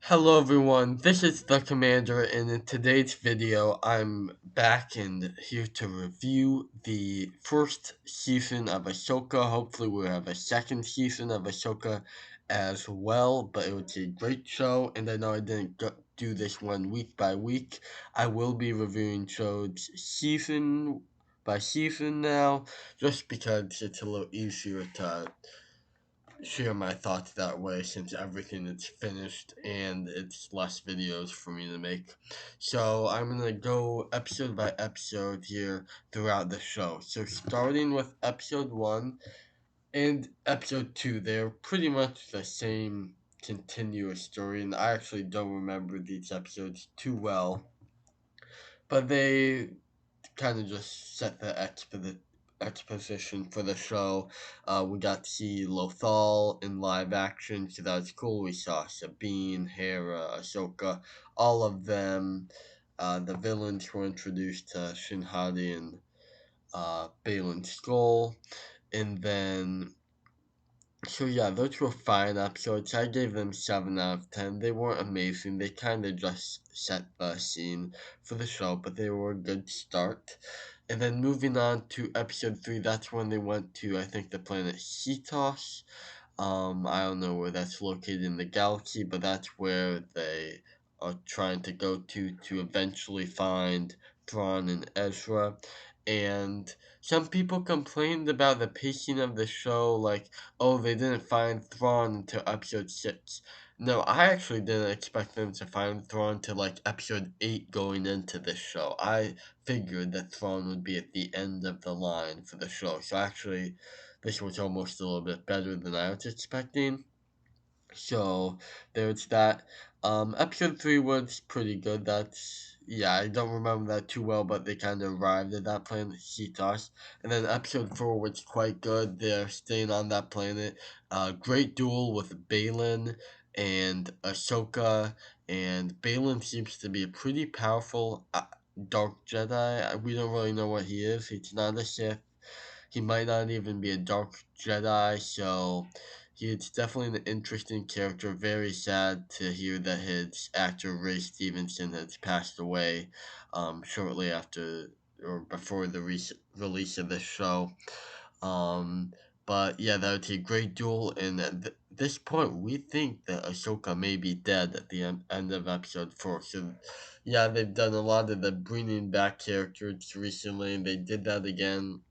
Hello everyone, this is the Commander, and in today's video, I'm back and here to review the first season of Ahsoka. Hopefully, we'll have a second season of Ahsoka as well, but it was a great show, and I know I didn't do this one week by week. I will be reviewing shows season by season now, just because it's a little easier to share my thoughts that way since everything is finished and it's less videos for me to make. So I'm gonna go episode by episode here throughout the show. So starting with episode 1 and episode 2, they're pretty much the same continuous story, and I actually don't remember these episodes too well, but they kind of just set the exposition for the show. We got to see Lothal in live action, so that was cool. We saw Sabine, Hera, Ahsoka, all of them. The villains were introduced to Shinhati and Balin Skull, and then so yeah, those were fine episodes. I gave them 7 out of 10. They weren't amazing. They kind of just set the scene for the show, but they were a good start. And then moving on to episode 3, that's when they went to, I think, the planet Cetos. I don't know where that's located in the galaxy, but that's where they are trying to go to eventually find Thrawn and Ezra. And some people complained about the pacing of the show, like, oh, they didn't find Thrawn until episode 6. No, I actually didn't expect them to find Thrawn till like episode 8 going into this show. I figured that Thrawn would be at the end of the line for the show. So actually, this was almost a little bit better than I was expecting. So there's that. Episode 3 was pretty good. Yeah, I don't remember that too well, but they kind of arrived at that planet, Cetos. And then episode 4 was quite good. They're staying on that planet. Great duel with Balin and Ahsoka. And Balin seems to be a pretty powerful Dark Jedi. We don't really know what he is. He's not a Sith. He might not even be a Dark Jedi, so he's definitely an interesting character. Very sad to hear that his actor Ray Stevenson has passed away shortly after or before the release of this show. Um, but yeah, that was a great duel, and at this point, we think that Ahsoka may be dead at the end of episode 4. So, yeah, they've done a lot of the bringing back characters recently, and they did that again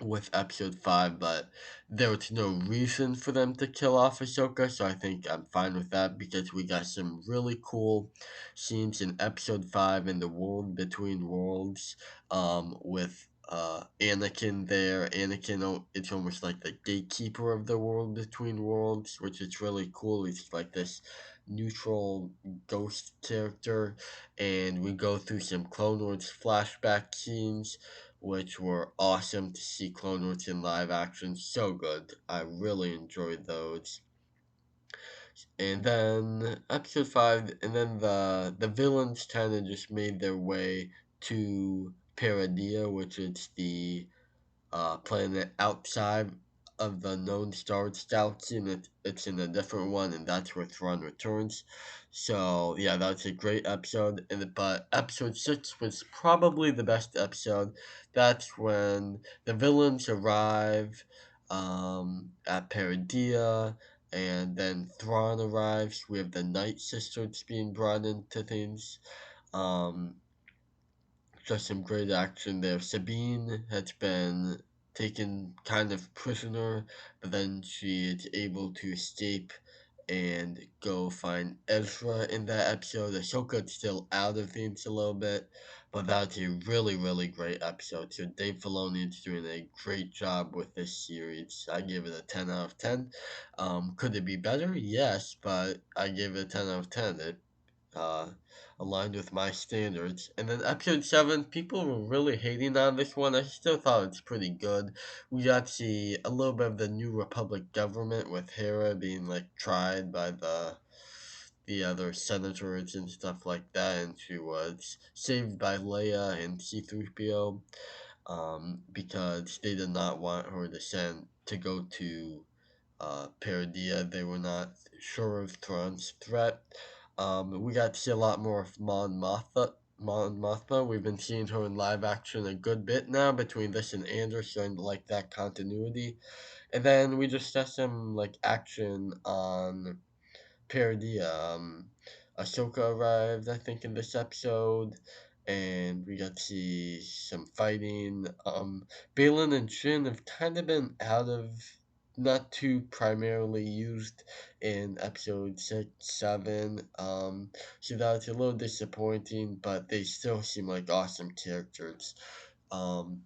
with episode 5, but there was no reason for them to kill off Ahsoka, so I think I'm fine with that because we got some really cool scenes in episode 5 in the world between worlds with Anakin there. Anakin, it's almost like the gatekeeper of the world between worlds, which is really cool. He's like this neutral ghost character, and we go through some Clone Wars flashback scenes which were awesome to see Clone Wars in live action. So good. I really enjoyed those. And then episode 5, and then the villains kind of just made their way to Paradia, which is the planet outside of the known stars galaxy, and it's in a different one, and that's where Thrawn returns. So yeah, that's a great episode. But episode 6 was probably the best episode. That's when the villains arrive at Paradia, and then Thrawn arrives. We have the Night Sisters being brought into things. Um, just some great action there. Sabine has been taken kind of prisoner, but then she is able to escape and go find Ezra in that episode. Ahsoka's still out of things a little bit, but that's a really, really great episode. So Dave Filoni is doing a great job with this series. I give it a 10 out of 10. Could it be better? Yes, but I gave it a 10 out of 10. It uh, aligned with my standards. And then episode 7, people were really hating on this one. I still thought it's pretty good. We got to see a little bit of the New Republic government with Hera being like tried by the other senators and stuff like that, and she was saved by Leia and C-3PO because they did not want her to go to Paradia. They were not sure of Thrawn's threat. We got to see a lot more of Mon Mothma. We've been seeing her in live action a good bit now between this and Andor, showing like that continuity. And then we just got some like action on Paradia. Ahsoka arrived, I think, in this episode, and we got to see some fighting. Balin and Shin have kind of been out of, not too primarily used in episode 6, 7. So that's a little disappointing, but they still seem like awesome characters. Um,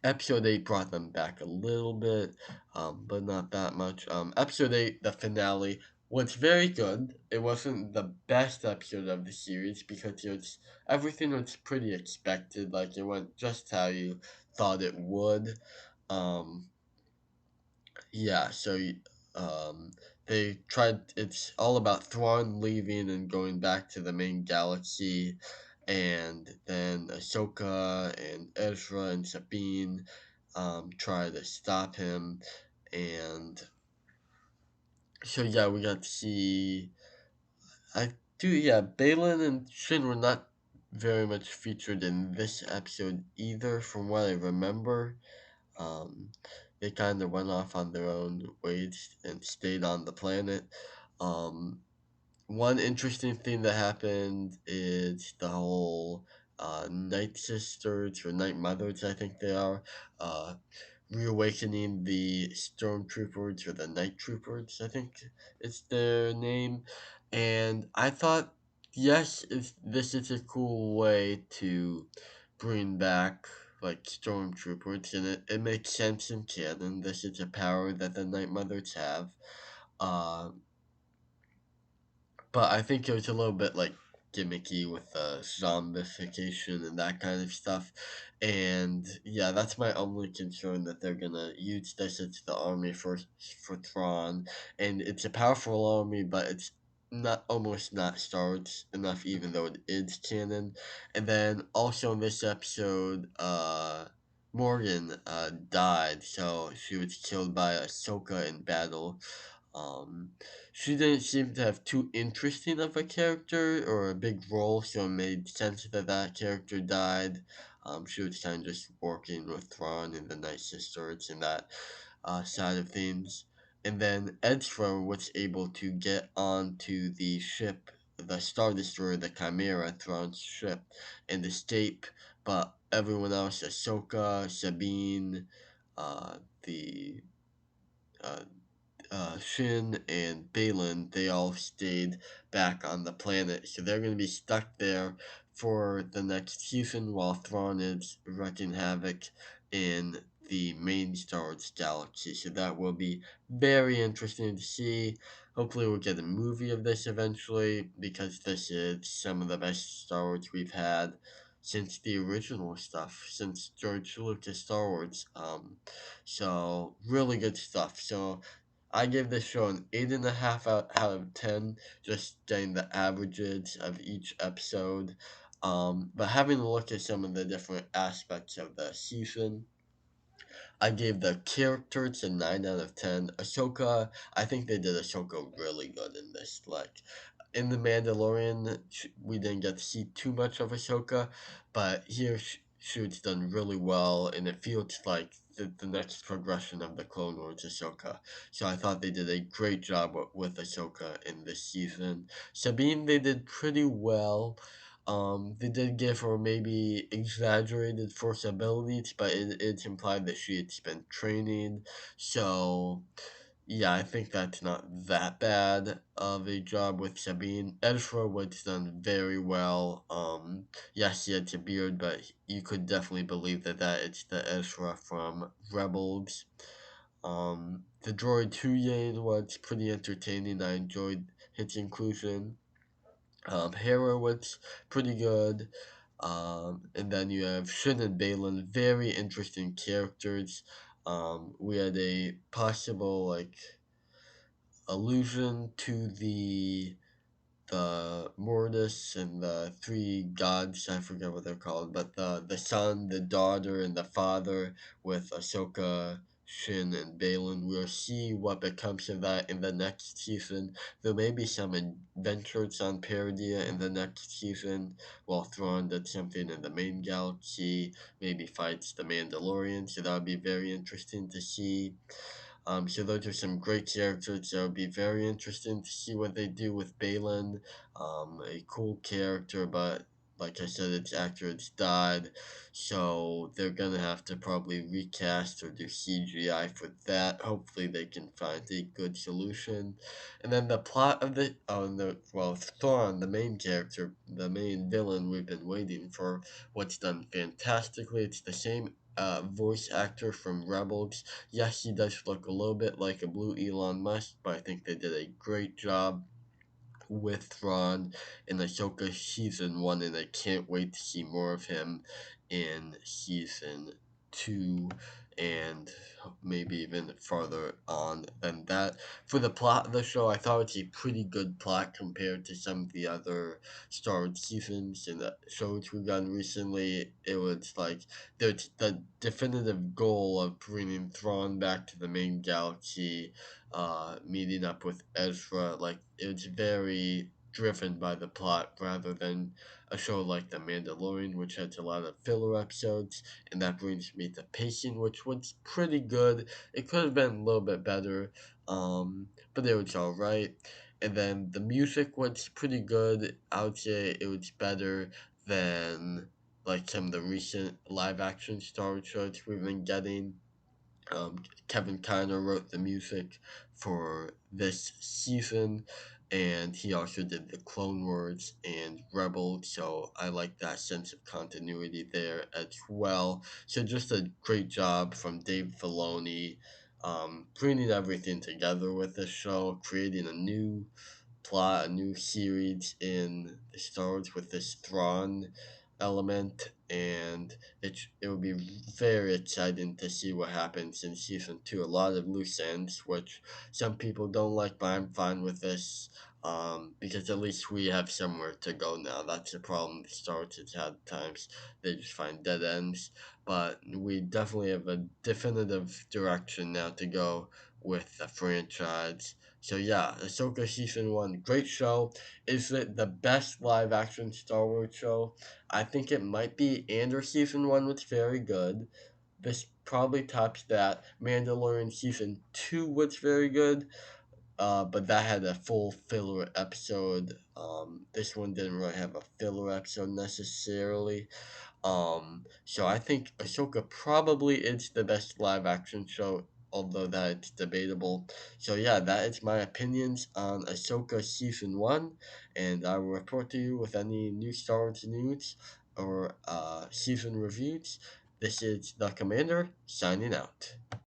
Episode 8 brought them back a little bit, but not that much. Episode 8, the finale, was very good. It wasn't the best episode of the series because everything was pretty expected. Like, it went just how you thought it would. Um, yeah, so they tried. It's all about Thrawn leaving and going back to the main galaxy, and then Ahsoka and Ezra and Sabine try to stop him, and so yeah, we got to see. I do, yeah. Balin and Shin were not very much featured in this episode either, from what I remember. Um, they kind of went off on their own ways and stayed on the planet. Um, One interesting thing that happened is the whole Night Sisters or Night Mothers, I think they are, uh, reawakening the Stormtroopers or the Night Troopers, I think it's their name. And I thought, yes, this is a cool way to bring back like Stormtroopers, and it makes sense in canon. This is a power that the Night Mothers have. Uh, but I think it was a little bit like gimmicky with the zombification and that kind of stuff. And yeah, that's my only concern, that they're gonna use this as the army for Thrawn. And it's a powerful army, but it's not almost not Star Wars enough, even though it is canon. And then also in this episode, Morgan died, so she was killed by Ahsoka in battle. um, she didn't seem to have too interesting of a character or a big role, so it made sense that that character died. She was kind of just working with Thrawn and the Night Sisters and that side of things. And then Ezra was able to get onto the ship, the Star Destroyer, the Chimera, Thrawn's ship, and escape. But everyone else, Ahsoka, Sabine, the uh, Shin and Balin, they all stayed back on the planet. So they're going to be stuck there for the next season while Thrawn is wreaking havoc in the main Star Wars galaxy. So that will be very interesting to see. Hopefully, we'll get a movie of this eventually, because this is some of the best Star Wars we've had since the original stuff, since George Lucas Star Wars. So really good stuff. So I give this show an 8.5 out of 10, just getting the averages of each episode. But having a look at some of the different aspects of the season, I gave the characters a 9 out of 10. Ahsoka, I think they did Ahsoka really good in this. Like, in The Mandalorian, we didn't get to see too much of Ahsoka, but here she was done really well, and it feels like the next progression of the Clone Wars Ahsoka. So I thought they did a great job with Ahsoka in this season. Sabine, they did pretty well. They did give her maybe exaggerated force abilities, but it's implied that she had spent training. So yeah, I think that's not that bad of a job with Sabine. Ezra was done very well. Yes, he had a beard, but you could definitely believe that it's the Ezra from Rebels. The droid Tuyen was pretty entertaining. I enjoyed his inclusion. Hera was pretty good. And then you have Shin and Balin, very interesting characters. We had a possible like allusion to the Mortis and the three gods. I forget what they're called, but the son, the daughter, and the father with Ahsoka Shin and Balin. We'll see what becomes of that in the next season. There may be some adventures on Peridia in the next season, while Thrawn does something in the main galaxy, maybe fights the Mandalorian, so that would be very interesting to see. So those are some great characters. So it'll be very interesting to see what they do with Balin. A cool character, but like I said, its actor has died, so they're gonna have to probably recast or do CGI for that. Hopefully, they can find a good solution. And then the plot of Thrawn, the main character, the main villain we've been waiting for, what's done fantastically. It's the same voice actor from Rebels. Yes, he does look a little bit like a blue Elon Musk, but I think they did a great job with Thrawn in Ahsoka season 1, and I can't wait to see more of him in season 2 and maybe even farther on than that. For the plot of the show, I thought it's a pretty good plot compared to some of the other Star Wars seasons and the shows we've done recently. It was like there's the definitive goal of bringing Thrawn back to the main galaxy, meeting up with Ezra. Like, it's very driven by the plot rather than a show like The Mandalorian, which has a lot of filler episodes, and that brings me to pacing, which was pretty good. It could have been a little bit better, but it was alright. And then the music was pretty good. I would say it was better than like some of the recent live action Star Wars shows we've been getting. Kevin Kiner wrote the music for this season, and he also did the Clone Wars and Rebels, so I like that sense of continuity there as well. So just a great job from Dave Filoni, bringing everything together with this show, creating a new plot, a new series in the Star Wars with this Thrawn element, and it will be very exciting to see what happens in season 2. A lot of loose ends, which some people don't like, but I'm fine with this. Because at least we have somewhere to go now. That's the problem the Star Wars has had at times. They just find dead ends. But we definitely have a definitive direction now to go with the franchise. So yeah, Ahsoka season 1, great show. Is it the best live action Star Wars show? I think it might be. Andor season 1 was very good. This probably tops that. Mandalorian season 2 was very good, but that had a full filler episode. This one didn't really have a filler episode necessarily. So I think Ahsoka probably is the best live action show, although that's debatable. So yeah, that is my opinions on Ahsoka season 1, and I will report to you with any new Star Wars news or season reviews. This is the Commander signing out.